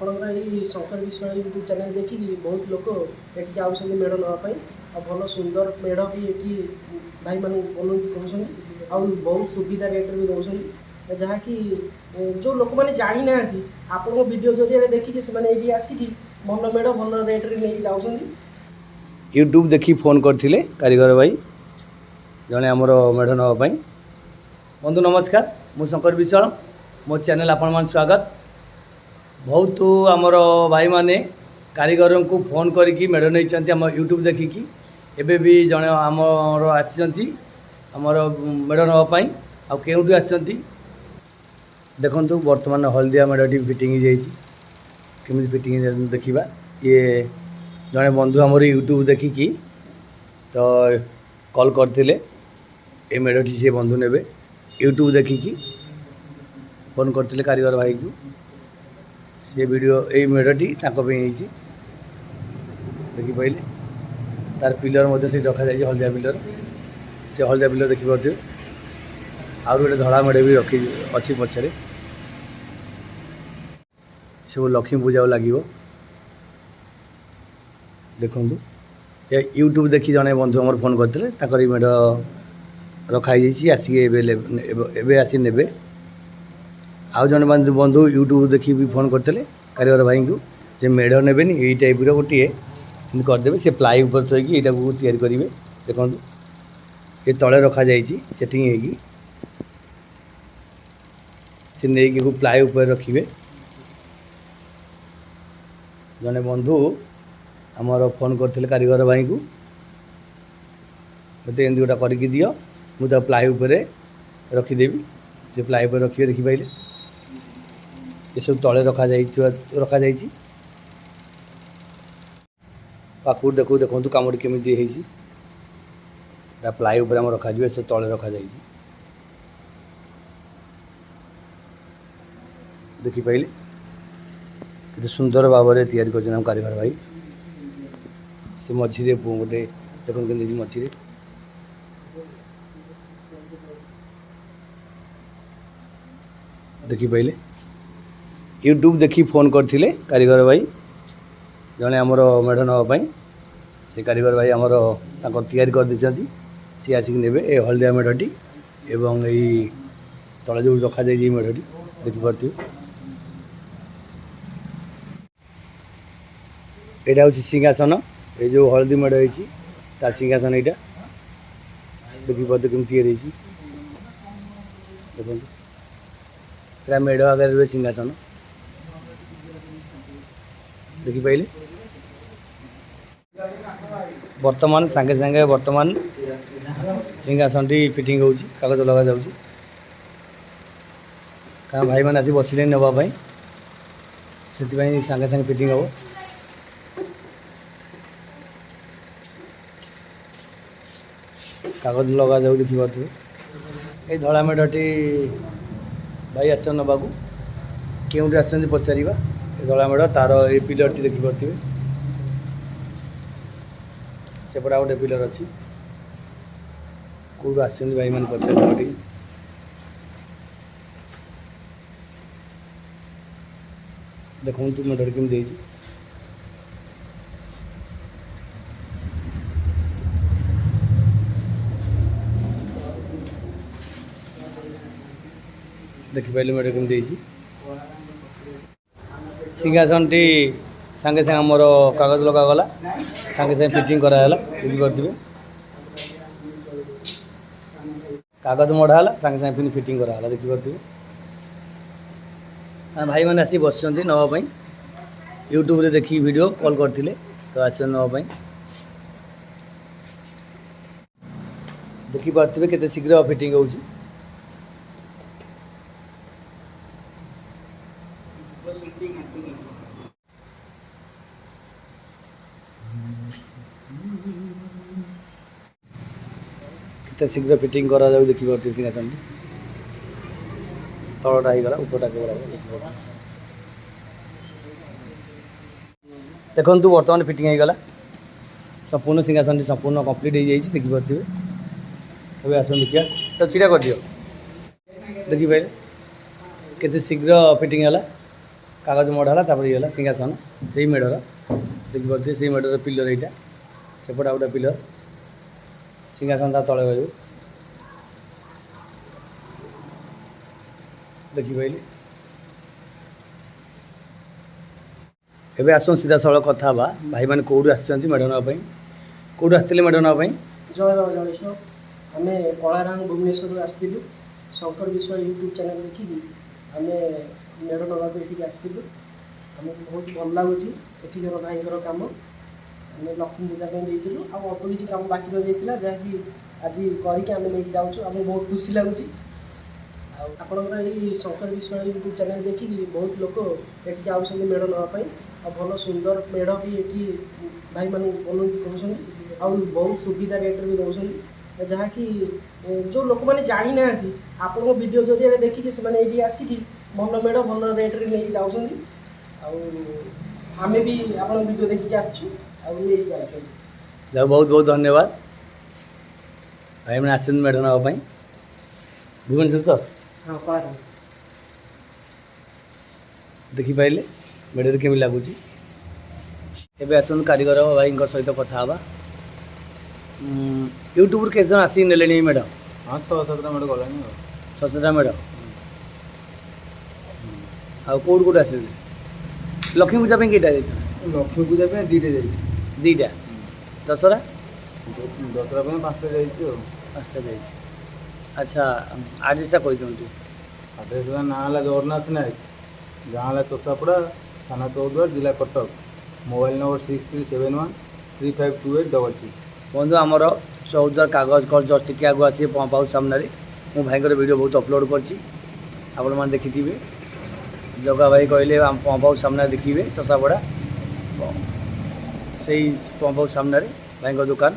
ଆପଣଙ୍କର ଏଇ Shankar Biswal YouTube channel ଦେଖିକି ବହୁତ ଲୋକ ଏଠିକି ଆଉଛନ୍ତି ମେଢ଼ ନେବା ପାଇଁ। ଆଉ ଭଲ ସୁନ୍ଦର ମେଢ଼ ବି ଏଠି ଭାଇମାନେ କରୁଛନ୍ତି ଆଉ ବହୁତ ସୁବିଧା ରେଟ୍ରେ ବି ଦେଉଛନ୍ତି, ଯାହାକି ଯେଉଁ ଲୋକମାନେ ଜାଣିନାହାନ୍ତି ଆପଣଙ୍କ ଭିଡ଼ିଓ ଜରିଆରେ ଦେଖିକି ସେମାନେ ଏଇଠି ଆସିକି ଭଲ ମେଢ଼ ଭଲ ରେଟ୍ରେ ନେଇକି ଯାଉଛନ୍ତି। यूट्यूब देखी फोन करथिले कारीगर भाई जड़े आमर मेढ़ नापी। बंधु नमस्कार, मु शंकर विशाल, मो चैनल आपण मान स्वागत। बहुत आमर भाई माने कारीगर को फोन करिकी मेढ़ नहीं आम यूट्यूब देखिकी एबे भी जड़े आमर आसी आमर मेढ़ नापी आ केउठी आछंती देखंतु। वर्तमान हल्दिया मेढ़टी फिटिंग केमी फिटिंग देखा। ये जड़े बंधु आमर यूट्यूब देखिकी तो कॉल करते ये मेढ़टी से बंधु ने यूट्यूब देखिकी फोन करते कारीगर भाई को से वीडियो ये मेढ़टी देखी पाइले तार पिलर से रखा जाए हल्दिया पिलर से हल्दिया पिलर देखी पारे। आउ गोटे धड़ा मेढ़ भी रखी अच्छी पछे सब लक्ष्मी पूजा लगे। देखु ये यूट्यूब देखी जड़े बंधु आम फोन करते मेढ़ रखाई आसिक आसी ने। आउ जड़े बंधु यूट्यूब देखी भी फोन करते कारीगर भाई को जे मेढ़ ने यही टाइप गोटे करदे से प्लाई ऊपर थोकी यहाँ को तैयारी करेंगे। देखो ये तले रखा जाइए सेटिंग होगी से नहीं प्लाई ऊपर रखिए। जड़े बंधु आमर फोन करते कारीगर भाई को मत एमती गोटा करके दियो मुझे प्लाई उपर रखीदेवी से प्लाई उपर रखिए। देखी पाइले ये सब तले रखा जाइए पाखु देखो देखो कम केमी प्लाई उपर आम रखा सब तले रखा जाइए। देखी पाइले कितने सुंदर भाव में तैयारी कर कारीगर भाई से मझे गोटे देखो के मझे देखी पाइले यूट्यूब देखी फोन करथिले कारीगर भाई जड़े आमर मेढ़ नापी से कारीगर भाई आमर तैयारी कर देछंती सी आसिक नेबे ए हल्दिया मेढ़टी एवं यही तले जो रखा जाए मेढ़टी देखी पार्थे। यहाँ हूँ सिंहासन ये जो हल्दी मेढ़ होती तार सिंहासन यहाँ देखी पार्थे कमी तैयारी देखो यहाँ मेढ़ आगे रुए सिंहासन देखी पाइले। वर्तमान सांगे सांगे वर्तमान सिंहासन टी फिटिंग हो कागज लगा जाऊँ क्या भाई मैंने आसी बसिले नापी से सांगे सांगे फिटिंग हम। कागज लगा जाऊ देखी पारे ये धड़ा मेढ़टी भाई आस नाक केउठी आस पचार धड़ा मेढ़ तार ये पिलर टी देखी पारे सेपटे गोटे पिलर अच्छी कौटू आस भाई मैंने पचार देखो मेढ़ केमी देखी पाइले मेढ़ केमी सिंहासन टी सांगे सांगे आमर कागज लगागला सांगे सांगे फिटिंग कराला देखी पारे कागज मढ़ाला सांगे सांगे फिटिंग कराला देखी पारे। भाई मैंने आसी बस नापी यूट्यूब रे देखी वीडियो कॉल करते तो आस नापी देखी पारे केते शीघ्र फिटिंग हो। केते शीघ्र फिटिंग करा जाऊ देखी पारे सिंहासन तलटा होगा उपरटा केवल देखु बर्तमान फिटिंग होगा संपूर्ण सिंहासन संपूर्ण कम्प्लीट हो जाए देखी पारे। अब आस देखिए तो चिड़ा कर दियो देखी पारे केते शीघ्र फिटिंग है କାଗଜ ମଡ଼ା ହେଲା ତାପରେ ଇଏ ହେଲା ସିଂହାସନ ସେଇ ମେଢ଼ର ଦେଖିପାରୁଥିବେ ସେଇ ମେଢ଼ର ପିଲର ଏଇଟା ସେପଟେ ଆଉ ଗୋଟେ ପିଲର ସିଂହାସନ ତା ତଳେ ରହିବ ଦେଖିପାରିଲେ। ଏବେ ଆସନ୍ତୁ ସିଧାସଳଖ କଥା ହେବା ଭାଇମାନେ କେଉଁଠୁ ଆସିଛନ୍ତି ମେଢ଼ ନେବା ପାଇଁ କେଉଁଠୁ ଆସିଥିଲେ ମେଢ଼ ନେବା ପାଇଁ। ଜୟ ଜଗଦୀଶ୍ୱର ଆମେ କଳାରାମ ଭୁବନେଶ୍ୱରରୁ ଆସିଥିଲୁ ଶଙ୍କର ବିଶ୍ୱାଳ ୟୁଟ୍ୟୁବ୍ ଚ୍ୟାନେଲ୍ ଦେଖିକି ଆମେ ମେଢ଼ ନେବାକୁ ଏଠିକି ଆସିଥିଲୁ। ଆମକୁ ବହୁତ ଭଲ ଲାଗୁଛି ଏଠିକାର ଭାଇଙ୍କର କାମ। ଆମେ ଲକ୍ଷ୍ମୀ ପୂଜା ପାଇଁ ଦେଇଥିଲୁ ଆଉ ଅଳ୍ପ କିଛି କାମ ବାକି ରହିଯାଇଥିଲା ଯାହାକି ଆଜି କରିକି ଆମେ ନେଇକି ଯାଉଛୁ। ଆମକୁ ବହୁତ ଖୁସି ଲାଗୁଛି। ଆଉ ଆପଣଙ୍କର ଏଇ ଶଙ୍କର ବିଶ୍ୱାଳ ୟୁଟ୍ୟୁବ୍ ଚ୍ୟାନେଲ୍ ଦେଖିକି ବହୁତ ଲୋକ ଏଠିକି ଆଉଛନ୍ତି ମେଢ଼ ନେବା ପାଇଁ। ଆଉ ଭଲ ସୁନ୍ଦର ମେଢ଼ ବି ଏଠି ଭାଇମାନଙ୍କୁ ବନଉଛନ୍ତି କରୁଛନ୍ତି ଆଉ ବହୁତ ସୁବିଧା ରେଟ୍ରେ ବି ଦେଉଛନ୍ତି ଯାହାକି ଯେଉଁ ଲୋକମାନେ ଜାଣିନାହାନ୍ତି ଆପଣଙ୍କ ଭିଡ଼ିଓ ଜରିଆରେ ଦେଖିକି ସେମାନେ ଏଇଠି ଆସିକି ଭଲ ମେଢ଼ ଭଲ ରେଟ୍ରେ ନେଇକି ଯାଉଛନ୍ତି। ଆଉ ଆମେ ବି ଆପଣଙ୍କ ଭିଡ଼ିଓ ଦେଖିକି ଆସିଛୁ ଆଉ ନେଇକି ଯାଉଛନ୍ତି। ଯାହା ବହୁତ ବହୁତ ଧନ୍ୟବାଦ ଭାଇମାନେ ଆସିଛନ୍ତି ମେଢ଼ ନେବା ପାଇଁ ଭୁବନେଶ୍ୱର ତ ହଁ କଳାରାମ ଦେଖିପାରିଲେ ମେଢ଼ରେ କେମିତି ଲାଗୁଛି। ଏବେ ଆସନ୍ତୁ କାରିଗର ଭାଇଙ୍କ ସହିତ କଥା ହେବା। ୟୁଟ୍ୟୁବରୁ କେତେ ଜଣ ଆସିକି ନେଲେଣି ଏଇ ମେଢ଼। ହଁ 6-7ଟା ମେଢ଼ ଗଲାଣି ଆଉ 6-7ଟା ମେଢ଼ ଆଉ କେଉଁଠୁ କେଉଁଠୁ ଆସିଥିଲେ ଲକ୍ଷ୍ମୀ ପୂଜା ପାଇଁ କେଇଟା ଯାଇଥିଲା ଲକ୍ଷ୍ମୀ ପୂଜା ପାଇଁ 2ଟା ଯାଇଛି। ଦୁଇଟା ଦଶହରା ଦଶହରା ପାଇଁ 5ଟା ଯାଇଛି ଆଉ 5ଟା ଯାଇଛି। ଆଚ୍ଛା ଆଡ୍ରେସଟା କହିଦିଅନ୍ତୁ। ଆଡ୍ରେସ୍ ନାଁ ହେଲା ଜଗନ୍ନାଥ ନାୟକ, ଗାଁ ହେଲା ଚଷାପଡ଼ା, ଥାନା ଚୌଦ୍ୱାର, ଜିଲ୍ଲା କଟକ, ମୋବାଇଲ୍ ନମ୍ବର 6371352866। ବନ୍ଧୁ ଆମର ଚୌଦ୍ୱାର କାଗଜ କଳ ଜଷ୍ଟ ଟିକେ ଆଗକୁ ଆସିବେ ପମ୍ପ ହାଉସ୍ ସାମ୍ନାରେ ମୁଁ ଭାଇଙ୍କର ଭିଡ଼ିଓ ବହୁତ ଅପଲୋଡ଼ କରିଛି ଆପଣମାନେ ଦେଖିଥିବେ। ଜଗା ଭାଇ କହିଲେ ଆମ ପମ୍ପ ହାଉସ୍ ସାମ୍ନାରେ ଦେଖିବେ ଚଷାପଡ଼ା ସେଇ ପମ୍ପ ହାଉସ୍ ସାମ୍ନାରେ ଭାଇଙ୍କ ଦୋକାନ।